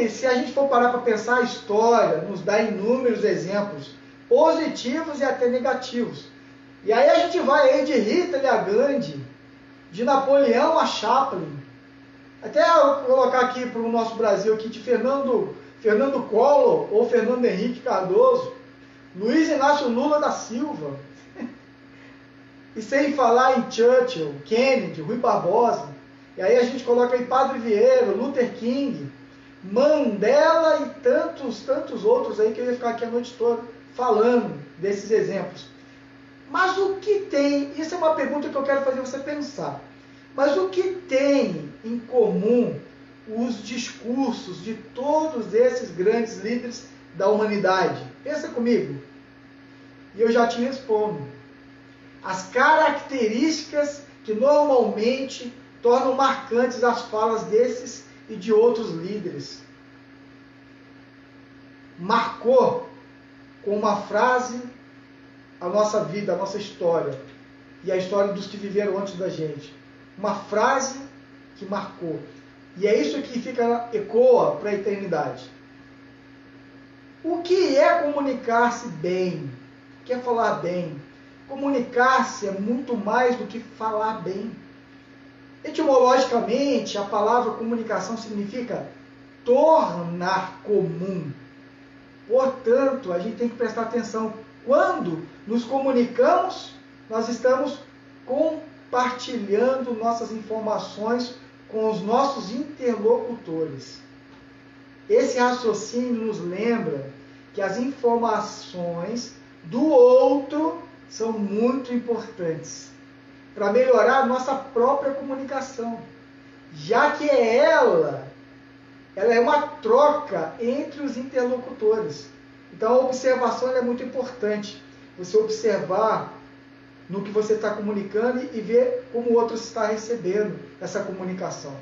que, se a gente for parar para pensar, a história nos dá inúmeros exemplos, positivos e até negativos. E aí a gente vai aí de Hitler a Gandhi, de Napoleão a Chaplin, até eu colocar aqui para o nosso Brasil, aqui, de Fernando Collor ou Fernando Henrique Cardoso, Luiz Inácio Lula da Silva, e sem falar em Churchill, Kennedy, Rui Barbosa, e aí a gente coloca aí Padre Vieira, Luther King, Mandela e tantos outros aí que eu ia ficar aqui a noite toda falando desses exemplos. Mas o que tem, isso é uma pergunta que eu quero fazer você pensar, mas o que tem em comum os discursos de todos esses grandes líderes da humanidade? Pensa comigo. E eu já te respondo. As características que normalmente tornam marcantes as falas desses e de outros líderes. Marcou com uma frase a nossa vida, a nossa história e a história dos que viveram antes da gente. Uma frase que marcou. E é isso que ecoa para a eternidade. O que é comunicar-se bem? O que é falar bem? Comunicar-se é muito mais do que falar bem. Etimologicamente, a palavra comunicação significa tornar comum. Portanto, a gente tem que prestar atenção. Quando nos comunicamos, nós estamos compartilhando nossas informações com os nossos interlocutores. Esse raciocínio nos lembra que as informações do outro são muito importantes para melhorar a nossa própria comunicação, já que ela é uma troca entre os interlocutores. Então a observação é muito importante. Você observar no que você está comunicando e ver como o outro está recebendo essa comunicação.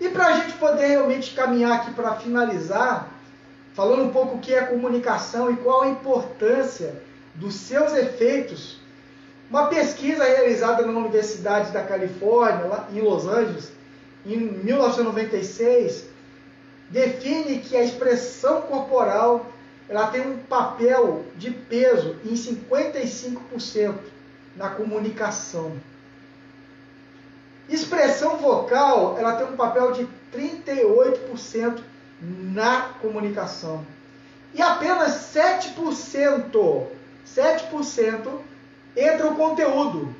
E para a gente poder realmente caminhar aqui para finalizar, falando um pouco o que é comunicação e qual a importância dos seus efeitos, uma pesquisa realizada na Universidade da Califórnia, lá em Los Angeles, em 1996, define que a expressão corporal ela tem um papel de peso em 55% na comunicação. Expressão vocal ela tem um papel de 38% na comunicação. E apenas 7% entra o conteúdo.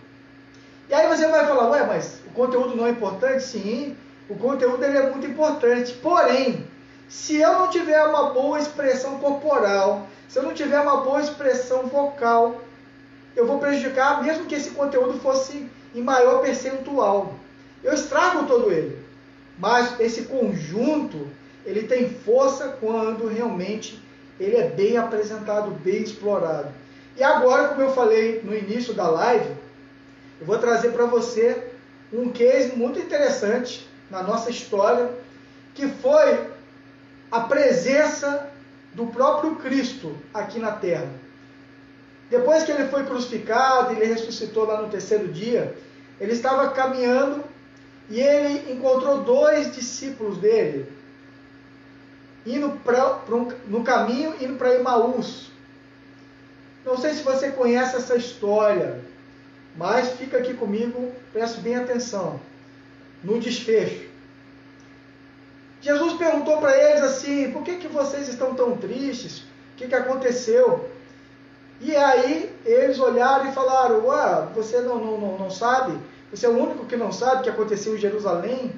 E aí você vai falar, ué, mas o conteúdo não é importante? Sim, o conteúdo ele é muito importante. Porém, se eu não tiver uma boa expressão corporal, se eu não tiver uma boa expressão vocal, eu vou prejudicar, mesmo que esse conteúdo fosse em maior percentual. Eu estrago todo ele. Mas esse conjunto, ele tem força quando realmente ele é bem apresentado, bem explorado. E agora, como eu falei no início da live, eu vou trazer para você um case muito interessante na nossa história, que foi a presença do próprio Cristo aqui na Terra. Depois que ele foi crucificado, ele ressuscitou lá no terceiro dia, ele estava caminhando e ele encontrou 2 discípulos dele, no caminho, indo para Emaús. Não sei se você conhece essa história, mas fica aqui comigo, preste bem atenção no desfecho. Jesus perguntou para eles assim, por que vocês estão tão tristes? O que aconteceu? E aí eles olharam e falaram, você não sabe? Você é o único que não sabe o que aconteceu em Jerusalém?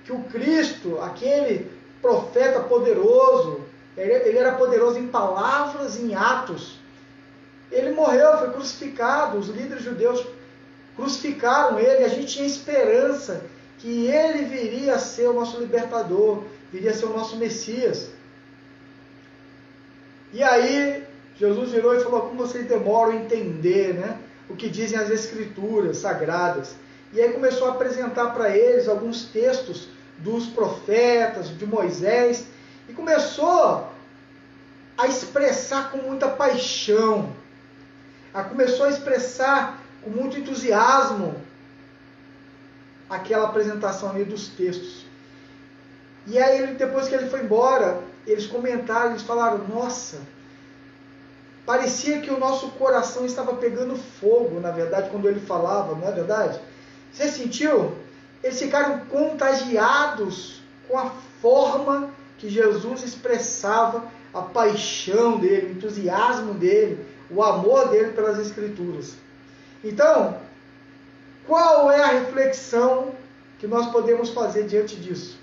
Que o Cristo, aquele profeta poderoso, ele era poderoso em palavras e em atos. Ele morreu, foi crucificado, os líderes judeus crucificaram ele, a gente tinha esperança que ele viria a ser o nosso libertador, viria a ser o nosso Messias. E aí, Jesus virou e falou, como vocês demoram a entender, né, o que dizem as Escrituras sagradas. E aí começou a apresentar para eles alguns textos dos profetas, de Moisés, e começou a expressar com muita paixão, começou a expressar com muito entusiasmo aquela apresentação ali dos textos. E aí, depois que ele foi embora, eles comentaram, eles falaram, nossa, parecia que o nosso coração estava pegando fogo, na verdade, quando ele falava, não é verdade? Você sentiu? Eles ficaram contagiados com a forma que Jesus expressava a paixão dele, o entusiasmo dele, o amor dele pelas Escrituras. Então, qual é a reflexão que nós podemos fazer diante disso?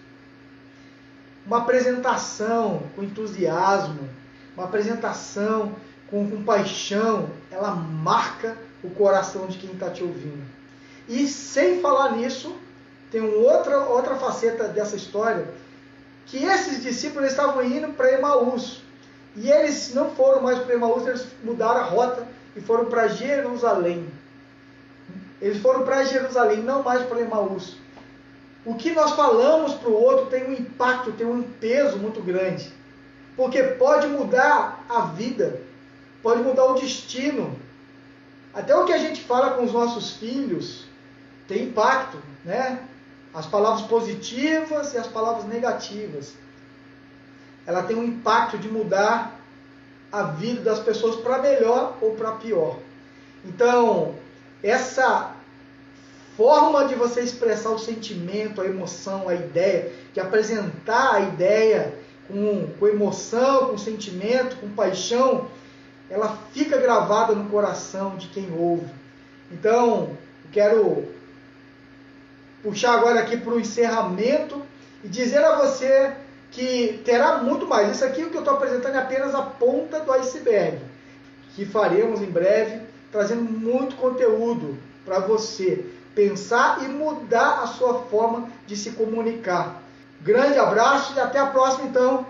Uma apresentação com entusiasmo, uma apresentação com paixão, ela marca o coração de quem está te ouvindo. E sem falar nisso, tem outra faceta dessa história, que esses discípulos estavam indo para Emaús. E eles não foram mais para Emaús, eles mudaram a rota e foram para Jerusalém. Eles foram para Jerusalém, não mais para Emaús. O que nós falamos para o outro tem um impacto, tem um peso muito grande. Porque pode mudar a vida, pode mudar o destino. Até o que a gente fala com os nossos filhos tem impacto, né? As palavras positivas e as palavras negativas. Ela tem um impacto de mudar a vida das pessoas para melhor ou para pior. Então, essa forma de você expressar o sentimento, a emoção, a ideia, de apresentar a ideia com emoção, com sentimento, com paixão, ela fica gravada no coração de quem ouve. Então, eu quero puxar agora aqui para o encerramento e dizer a você que terá muito mais. Isso aqui, o que eu estou apresentando, é apenas a ponta do iceberg, que faremos em breve, trazendo muito conteúdo para você pensar e mudar a sua forma de se comunicar. Grande abraço e até a próxima, então.